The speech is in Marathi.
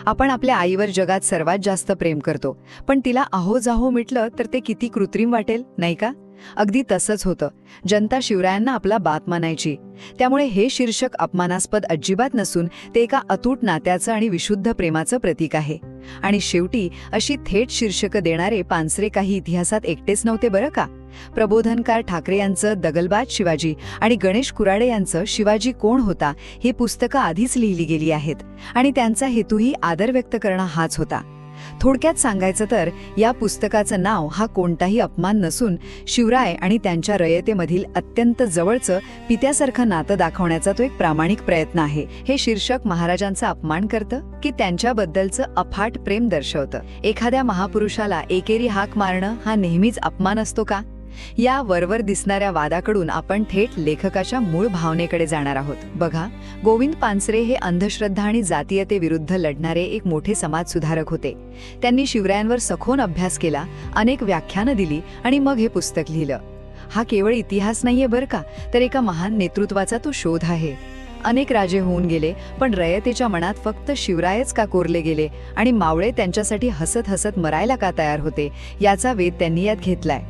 आपण आपल्या आईवर जगात सर्वात जास्त प्रेम करतो, पण तिला अहो जाहो मिटलं तर ते किती कृत्रिम वाटेल, नाही का? अगदी तसंच होतं. जनता शिवरायांना आपला बाप मानायची. त्यामुळे हे शीर्षक अपमानास्पद अजिबात नसून ते एका अतूट नात्याचं आणि विशुद्ध प्रेमाचं प्रतीक आहे. आणि शेवटी अशी थेट शीर्षकं देणारे पानसरे काही इतिहासात एकटेच नव्हते बरं का. प्रबोधनकार ठाकरे यांचं दगलबाज शिवाजी आणि गणेश कुराडे यांचं शिवाजी कोण होता ही पुस्तकं आधीच लिहिली गेली आहेत, आणि त्यांचा हेतूही आदर व्यक्त करणं हाच होता. थोडक्यात सांगायचं तर या पुस्तकाचं नाव हा कोणताही अपमान नसून शिवराय आणि त्यांच्या रयतेमधील अत्यंत जवळचं पित्यासारखं नातं दाखवण्याचा तो एक प्रामाणिक प्रयत्न आहे. हे शीर्षक महाराजांचा अपमान करतं की त्यांच्याबद्दलचं अफाट प्रेम दर्शवतं? एखाद्या महापुरुषाला एकेरी हाक मारणं हा नेहमीच अपमान असतो का? या वरवर दिसणाऱ्या वादाकडून आपण थेट लेखकाच्या मूळ भावनेकडे जाणार आहोत. बघा, गोविंद पानसरे हे अंधश्रद्धा आणि जातीयतेविरुद्ध लढणारे एक मोठे समाजसुधारक होते. त्यांनी शिवरायांवर सखोल अभ्यास केला, अनेक व्याख्यानं दिली आणि मग हे पुस्तक लिहिलं. हा केवळ इतिहास नाहीये बरं का, तर एका महान नेतृत्वाचा तो शोध आहे. अनेक राजे होऊन गेले, पण रयतेच्या मनात फक्त शिवरायच का कोरले गेले आणि मावळे त्यांच्यासाठी हसत हसत मरायला का तयार होते, याचा वेध त्यांनी यात घेतलाय.